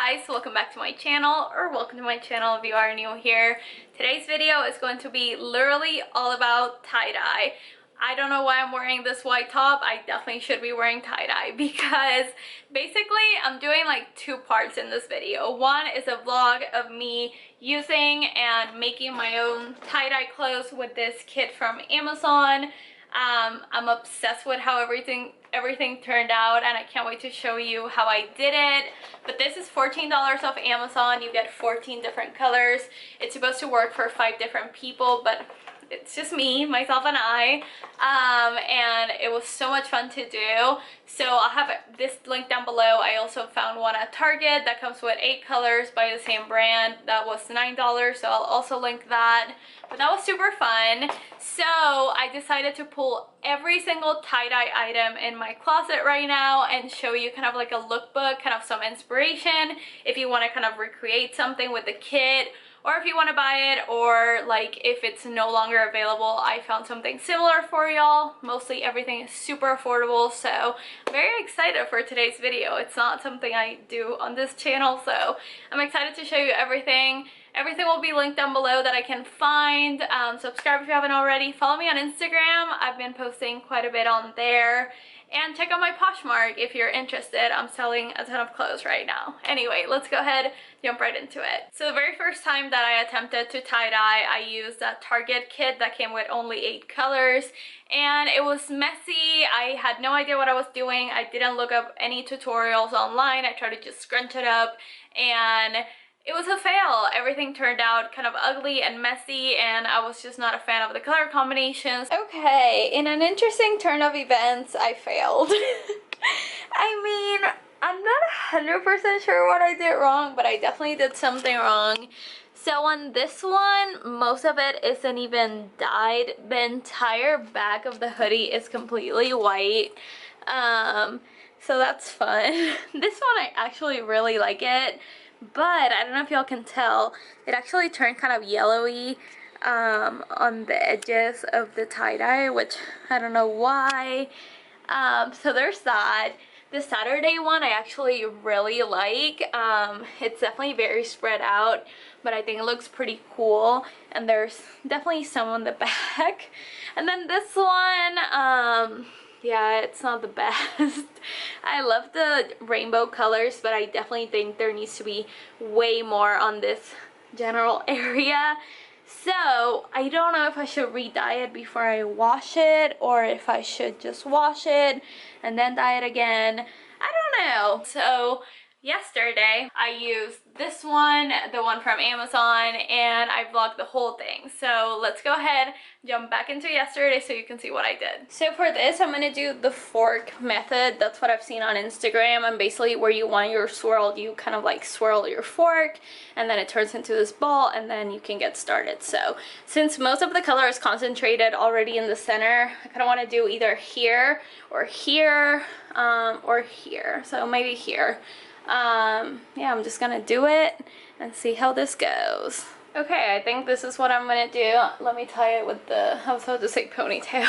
guys, welcome back to my channel, or welcome to my channel if you are new here. Today's video is going to be literally all about tie-dye. I don't know why I'm wearing this white top. I definitely should be wearing tie-dye because basically I'm doing like two parts in this video. One is a vlog of me using and making my own tie-dye clothes with this kit from Amazon. I'm obsessed with how everything turned out, and I can't wait to show you how I did it. But this is $14 off Amazon. You get 14 different colors. It's supposed to work for 5 different people, but it's just me, myself, and I. And it was so much fun to do. So I'll have this link down below. I also found one at Target that comes with 8 colors by the same brand. That was $9, so I'll also link that. But that was super fun. So I decided to pull every single tie-dye item in my closet right now and show you kind of like a lookbook, kind of some inspiration if you want to kind of recreate something with the kit, or if you want to buy it, or like if it's no longer available. I found something similar for y'all. Mostly everything is super affordable, so I'm very excited for today's video. It's not something I do on this channel, so I'm excited to show you everything. Everything will be linked down below that I can find. Subscribe if you haven't already. Follow me on Instagram. I've been posting quite a bit on there. And check out my Poshmark if you're interested. I'm selling a ton of clothes right now. Anyway, let's go ahead, jump right into it. So the very first time that I attempted to tie-dye, I used that Target kit that came with only 8 colors. And it was messy. I had no idea what I was doing. I didn't look up any tutorials online. I tried to just scrunch it up, and it was a fail. Everything turned out kind of ugly and messy, and I was just not a fan of the color combinations. Okay, in an interesting turn of events, I failed. I mean, I'm not 100% sure what I did wrong, but I definitely did something wrong. So on this one, most of it isn't even dyed. The entire back of the hoodie is completely white. So that's fun. This one, I actually really like it. But I don't know if y'all can tell, it actually turned kind of yellowy on the edges of the tie-dye, which I don't know why. So there's that. The Saturday one I actually really like. It's definitely very spread out, but I think it looks pretty cool. And there's definitely some on the back. And then this one, yeah, it's not the best. I love the rainbow colors, but I definitely think there needs to be way more on this general area. So I don't know if I should re-dye it before I wash it, or if I should just wash it and then dye it again. I don't know. So yesterday I used this one, the one from Amazon, and I vlogged the whole thing. So let's go ahead, jump back into yesterday so you can see what I did. So for this, I'm gonna do the fork method. That's what I've seen on Instagram, and basically where you want your swirl, you kind of like swirl your fork, and then it turns into this ball, and then you can get started. So since most of the color is concentrated already in the center, I kind of want to do either here or here, or here. So maybe here. Yeah, I'm just gonna do it and see how this goes. Okay, I think this is what I'm gonna do. Let me tie it with the, I was about to say ponytails.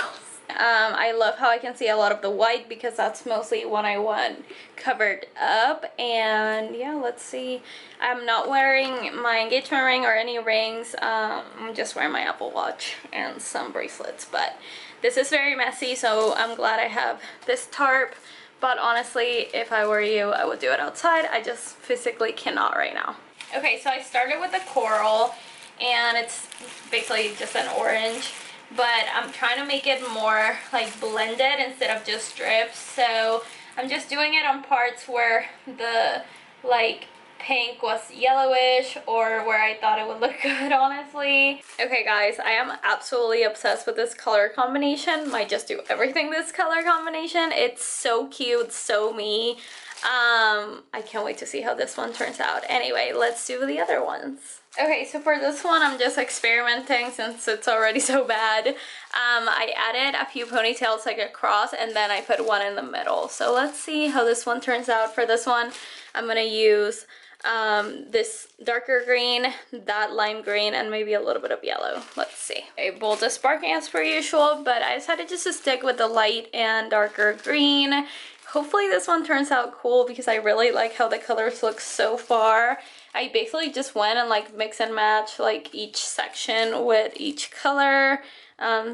I love how I can see a lot of the white because that's mostly what I want covered up. And yeah, let's see. I'm not wearing my engagement ring or any rings. I'm just wearing my Apple Watch and some bracelets. But this is very messy, so I'm glad I have this tarp. But honestly, if I were you, I would do it outside. I just physically cannot right now. Okay, so I started with the coral, and it's basically just an orange, but I'm trying to make it more like blended instead of just strips. So I'm just doing it on parts where the like pink was yellowish, or where I thought it would look good, honestly. Okay guys, I am absolutely obsessed with this color combination. Might just do everything this color combination. It's so cute, so me. I can't wait to see how this one turns out. Anyway, let's do the other ones. Okay, so for this one, I'm just experimenting since it's already so bad. I added a few ponytails like across, and then I put one in the middle. So let's see how this one turns out. For this one, I'm gonna use this darker green, that lime green, and maybe a little bit of yellow. Let's see. Okay, bold as sparkling as per usual, but I decided just to stick with the light and darker green. Hopefully this one turns out cool because I really like how the colors look so far. I basically just went and like mix and match like each section with each color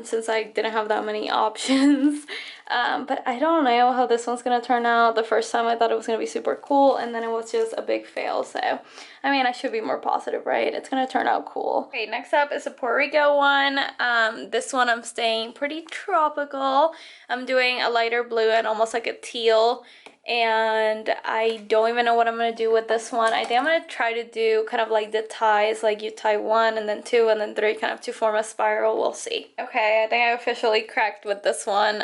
since I didn't have that many options. But I don't know how this one's gonna turn out. The first time I thought it was gonna be super cool and then it was just a big fail. So, I mean, I should be more positive, right? It's gonna turn out cool. Okay, next up is a Puerto Rico one. This one I'm staying pretty tropical. I'm doing a lighter blue and almost like a teal. And I don't even know what I'm gonna do with this one. I think I'm gonna try to do kind of like the ties, like you tie 1 and then 2 and then 3 kind of to form a spiral. We'll see. Okay, I think I officially cracked with this one.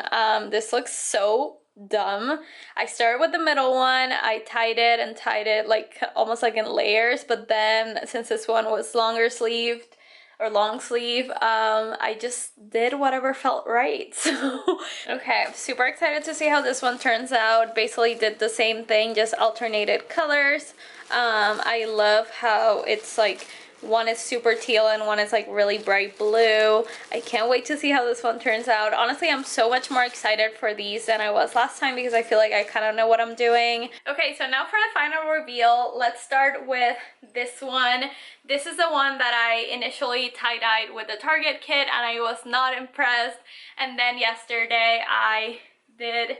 This looks so dumb. I started with the middle one. I tied it like almost like in layers, but then since this one was longer sleeved or long sleeve, I just did whatever felt right. So okay, I'm super excited to see how this one turns out. Basically did the same thing, just alternated colors. I love how it's like one is super teal and one is like really bright blue. I can't wait to see how this one turns out. Honestly, I'm so much more excited for these than I was last time because I feel like I kind of know what I'm doing. Okay, so now for the final reveal, let's start with this one. This is the one that I initially tie-dyed with the Target kit and I was not impressed. And then yesterday I did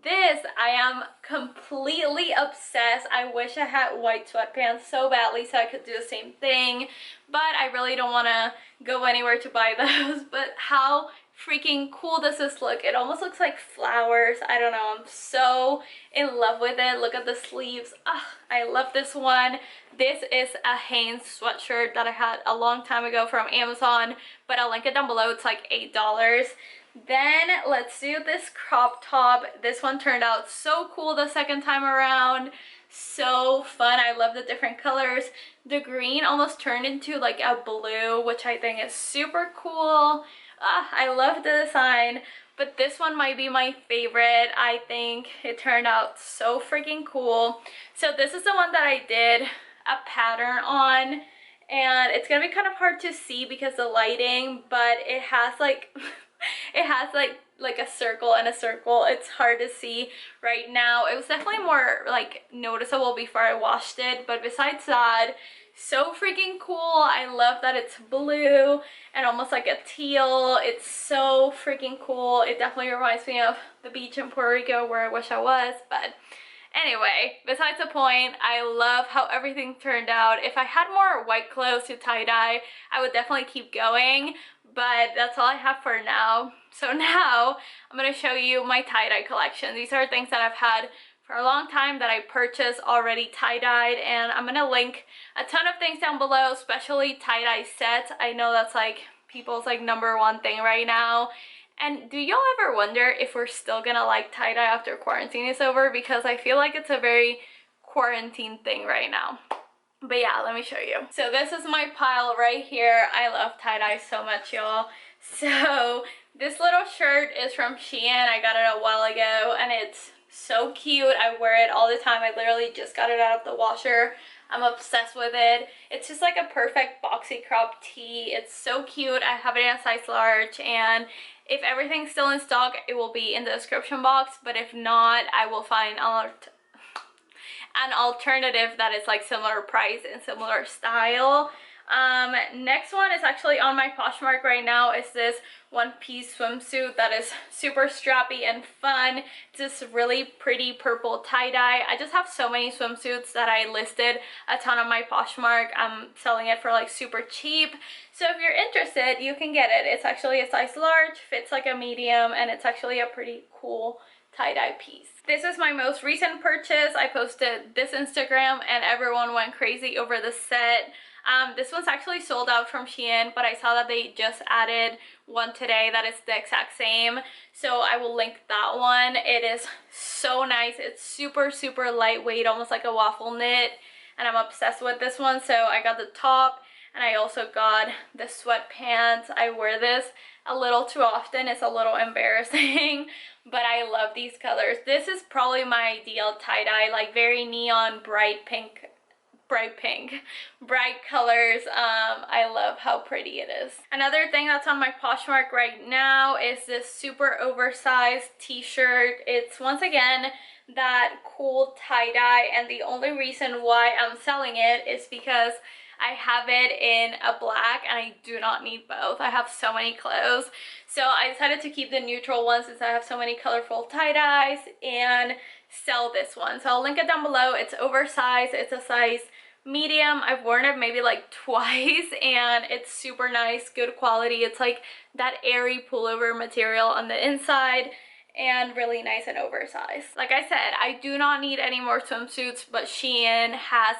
this. I am completely obsessed. I wish I had white sweatpants so badly so I could do the same thing, but I really don't want to go anywhere to buy those. But how freaking cool does this look? It almost looks like flowers. I don't know, I'm so in love with it. Look at the sleeves. I love this one. This is a Hanes sweatshirt that I had a long time ago from Amazon, but I'll link it down below. It's like $8. Then let's do this crop top. This one turned out so cool the second time around. So fun. I love the different colors. The green almost turned into like a blue, which I think is super cool. I love the design, but this one might be my favorite. I think it turned out so freaking cool. So this is the one that I did a pattern on, and it's gonna be kind of hard to see because the lighting, but it has like it has like a circle and a circle. It's hard to see right now. It was definitely more like noticeable before I washed it, but besides that, so freaking cool. I love that it's blue and almost like a teal. It's so freaking cool. It definitely reminds me of the beach in Puerto Rico where I wish I was, but anyway, besides the point, I love how everything turned out. If I had more white clothes to tie-dye, I would definitely keep going, but that's all I have for now. So now I'm going to show you my tie-dye collection. These are things that I've had for a long time that I purchased already tie-dyed, and I'm going to link a ton of things down below, especially tie-dye sets. I know that's like people's like #1 thing right now. And do y'all ever wonder if we're still gonna like tie-dye after quarantine is over? Because I feel like it's a very quarantine thing right now. But yeah, let me show you. So this is my pile right here. I love tie-dye so much, y'all. So this little shirt is from Shein. I got it a while ago and it's so cute. I wear it all the time. I literally just got it out of the washer. I'm obsessed with it. It's just like a perfect boxy crop tee. It's so cute. I have it in a size large, and if everything's still in stock, it will be in the description box, but if not, I will find an alternative that is like similar price and similar style. Next one is actually on my Poshmark right now. Is this one-piece swimsuit that is super strappy and fun. It's this really pretty purple tie-dye. I just have so many swimsuits that I listed a ton on my Poshmark. I'm selling it for like super cheap. So if you're interested, you can get it. It's actually a size large, fits like a medium, and it's actually a pretty cool tie-dye piece. This is my most recent purchase. I posted this Instagram and everyone went crazy over the set. This one's actually sold out from Shein, but I saw that they just added one today that is the exact same, so I will link that one. It is so nice. It's super lightweight, almost like a waffle knit, and I'm obsessed with this one. So I got the top and I also got the sweatpants. I wear this a little too often. It's a little embarrassing, but I love these colors. This is probably my ideal tie-dye, like very neon bright pink bright pink, bright colors. I love how pretty it is. Another thing that's on my Poshmark right now is this super oversized t-shirt. It's once again that cool tie-dye, and the only reason why I'm selling it is because I have it in a black and I do not need both. I have so many clothes. So I decided to keep the neutral one since I have so many colorful tie-dyes and sell this one. So I'll link it down below. It's oversized. It's a size medium. I've worn it maybe like twice and it's super nice, good quality. It's like that airy pullover material on the inside and really nice and oversized. Like I said, I do not need any more swimsuits, but Shein has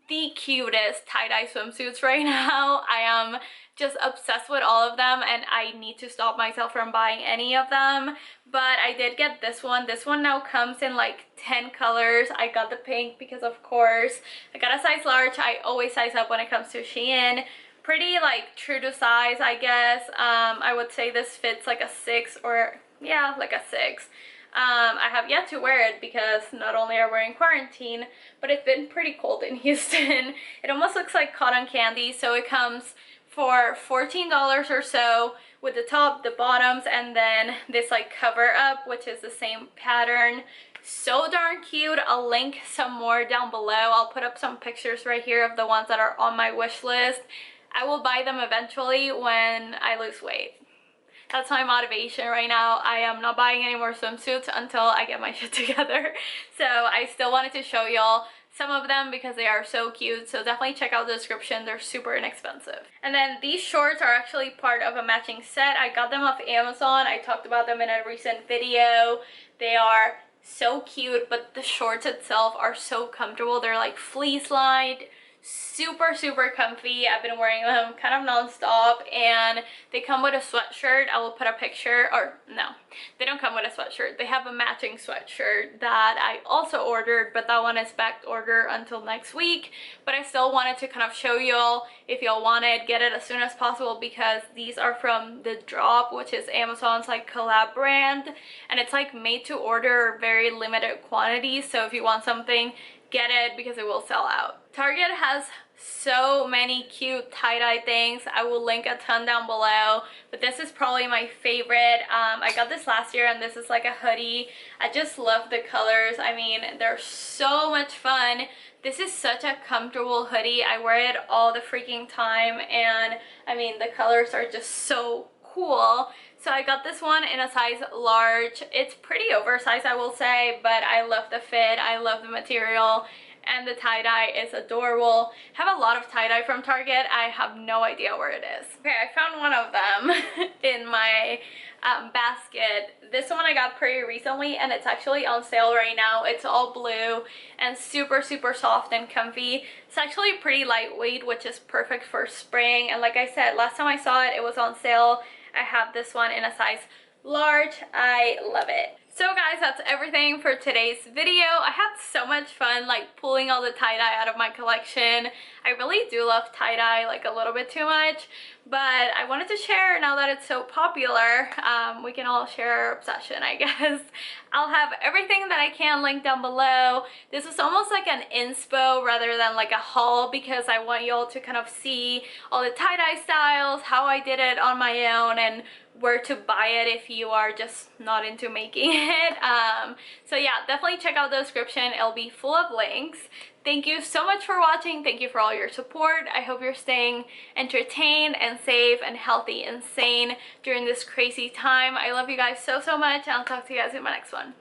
the cutest tie-dye swimsuits right now. I am just obsessed with all of them and I need to stop myself from buying any of them, but I did get this one. This one now comes in like 10 colors. I got the pink because of course I got a size large. I always size up when it comes to Shein. Pretty like true to size, I guess. I would say this fits like a 6, or yeah, like a 6. I have yet to wear it because not only are we in quarantine, but it's been pretty cold in Houston. It almost looks like cotton candy. So it comes for $14 or so with the top, the bottoms, and then this like cover up, which is the same pattern. So darn cute. I'll link some more down below. I'll put up some pictures right here of the ones that are on my wish list. I will buy them eventually when I lose weight. That's my motivation right now. I am not buying any more swimsuits until I get my shit together. So I still wanted to show y'all some of them because they are so cute. So definitely check out the description. They're super inexpensive. And then these shorts are actually part of a matching set. I got them off Amazon. I talked about them in a recent video. They are so cute, but the shorts itself are so comfortable. They're like fleece lined, super comfy. I've been wearing them kind of non-stop, and they come with a sweatshirt. I will put a picture, or no, they don't come with a sweatshirt. They have a matching sweatshirt that I also ordered, but that one is back order until next week. But I still wanted to kind of show y'all, if y'all want it, get it as soon as possible, because these are from The Drop, which is Amazon's like collab brand, and it's like made to order, very limited quantities. So if you want something, get it because it will sell out. Target has so many cute tie-dye things. I will link a ton down below, but this is probably my favorite. I got this last year and this is like a hoodie. I just love the colors. I mean, they're so much fun. This is such a comfortable hoodie. I wear it all the freaking time, and I mean, the colors are just so cool. So I got this one in a size large. It's pretty oversized, I will say, but I love the fit. I love the material, and the tie-dye is adorable. I have a lot of tie-dye from Target. I have no idea where it is. Okay, I found one of them in my basket. This one I got pretty recently, and it's actually on sale right now. It's all blue and super soft and comfy. It's actually pretty lightweight, which is perfect for spring. And like I said, last time I saw it, it was on sale. I have this one in a size large. I love it. So guys, that's everything for today's video. I had so much fun like pulling all the tie-dye out of my collection. I really do love tie-dye like a little bit too much, but I wanted to share now that it's so popular. We can all share our obsession, I guess. I'll have everything that I can linked down below. This is almost like an inspo rather than like a haul, because I want y'all to kind of see all the tie-dye styles, how I did it on my own, and where to buy it if you are just not into making it. So yeah, definitely check out the description. It'll be full of links. Thank you so much for watching. Thank you for all your support. I hope you're staying entertained and safe and healthy and sane during this crazy time. I love you guys so much, and I'll talk to you guys in my next one.